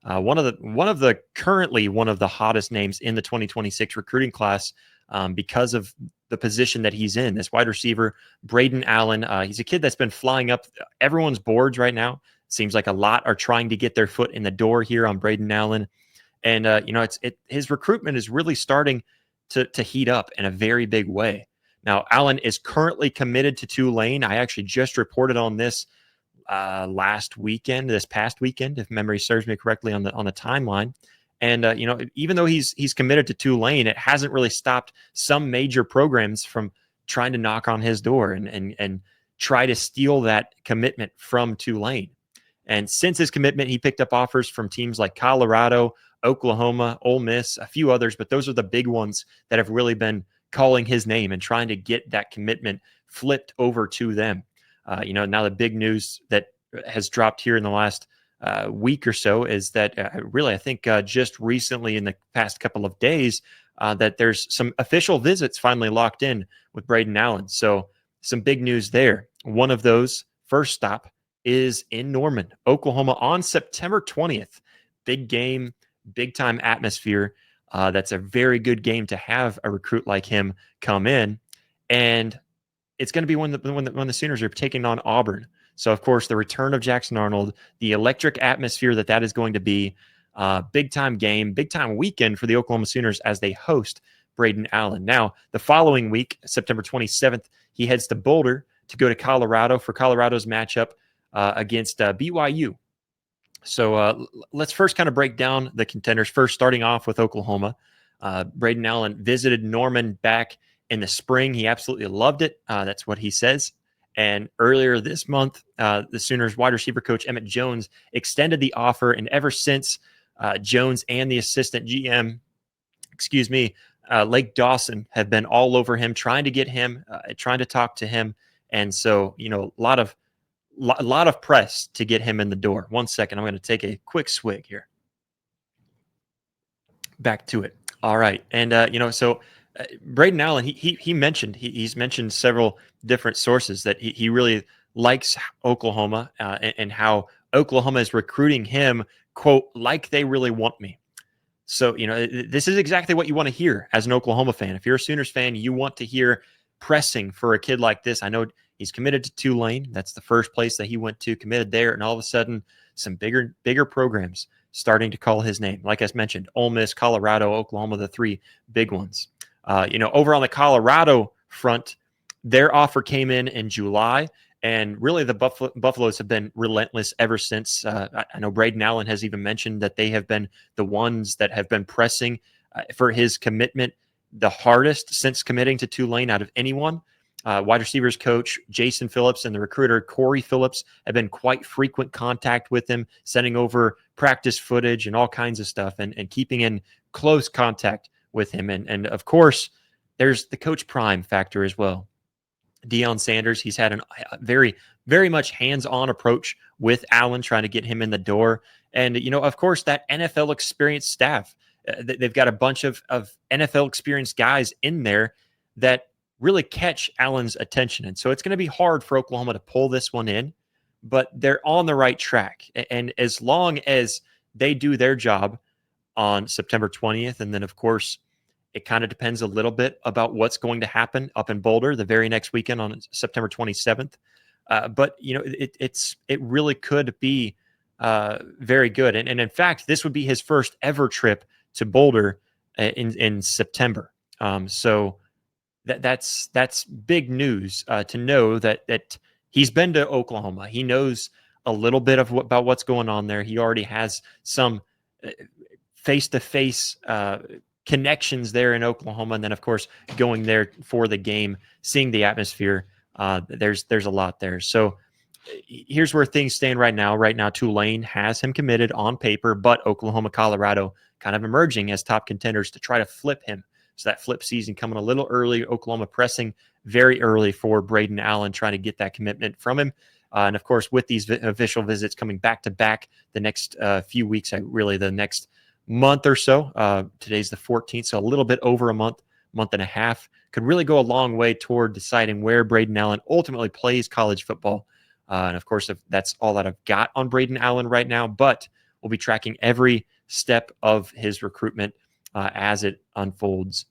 Currently one of the hottest names in the 2026 recruiting class, because of the position that he's in. This wide receiver, Braden Allen, he's a kid that's been flying up everyone's boards right now. Seems like a lot are trying to get their foot in the door here on Braden Allen. And his recruitment is really starting to heat up in a very big way. Now, Allen is currently committed to Tulane. I actually just reported on this this past weekend, if memory serves me correctly, on the timeline. And even though he's committed to Tulane, it hasn't really stopped some major programs from trying to knock on his door and try to steal that commitment from Tulane. And since his commitment, he picked up offers from teams like Colorado, Oklahoma, Ole Miss, a few others, but those are the big ones that have really been calling his name and trying to get that commitment flipped over to them. Now the big news that has dropped here in the last week or so is that I think just recently in the past couple of days that there's some official visits finally locked in with Braden Allen. So some big news there. One of those, first stop, is in Norman, Oklahoma on September 20th. Big game, big time atmosphere. That's a very good game to have a recruit like him come in. And it's going to be when the Sooners are taking on Auburn. So, of course, the return of Jackson Arnold, the electric atmosphere that is going to be, big-time game, big-time weekend for the Oklahoma Sooners as they host Braden Allen. Now, the following week, September 27th, he heads to Boulder to go to Colorado for Colorado's matchup against BYU. So let's first kind of break down the contenders, first starting off with Oklahoma. Braden Allen visited Norman back in the spring. He absolutely loved it. That's what he says. And earlier this month, the Sooners wide receiver coach Emmett Jones extended the offer. And ever since, Jones and the assistant GM, Lake Dawson, have been all over him, trying to get him, trying to talk to him. And so, a lot of press to get him in the door. 1 second. I'm going to take a quick swig here. Back to it. All right. And, so Braden Allen, he's mentioned several different sources that he really likes Oklahoma and how Oklahoma is recruiting him, quote, like they really want me. So, this is exactly what you want to hear as an Oklahoma fan. If you're a Sooners fan, you want to hear pressing for a kid like this. I know he's committed to Tulane. That's the first place that he went to, committed there. And all of a sudden, some bigger programs starting to call his name. Like I mentioned, Ole Miss, Colorado, Oklahoma, the three big ones. Over on the Colorado front, their offer came in July, and really the Buffaloes have been relentless ever since. I know Braden Allen has even mentioned that they have been the ones that have been pressing for his commitment the hardest since committing to Tulane out of anyone. Wide receivers coach Jason Phillips and the recruiter Corey Phillips have been quite frequent contact with him, sending over practice footage and all kinds of stuff and keeping in close contact with him. And of course, there's the Coach Prime factor as well. Deion Sanders, he's had a very, very much hands-on approach with Allen, trying to get him in the door. And, of course, that NFL experienced staff, they've got a bunch of NFL experienced guys in there that really catch Allen's attention. And so it's going to be hard for Oklahoma to pull this one in, but they're on the right track. And as long as they do their job on September 20th, and then, of course, it kind of depends a little bit about what's going to happen up in Boulder the very next weekend on September 27th. But, it really could be very good. And in fact, this would be his first ever trip to Boulder in September. So that's big news to know that he's been to Oklahoma. He knows a little bit about what's going on there. He already has some face-to-face connections there in Oklahoma. And then, of course, going there for the game, seeing the atmosphere, there's a lot there. So here's where things stand right now. Right now, Tulane has him committed on paper, but Oklahoma, Colorado kind of emerging as top contenders to try to flip him. So that flip season coming a little early. Oklahoma pressing very early for Braden Allen, trying to get that commitment from him. And, of course, with these official visits coming back-to-back the next few weeks, really the next month or so. Today's the 14th, so a little bit over a month and a half. Could really go a long way toward deciding where Braden Allen ultimately plays college football. And, of course, that's all that I've got on Braden Allen right now. But We'll be tracking every step of his recruitment as it unfolds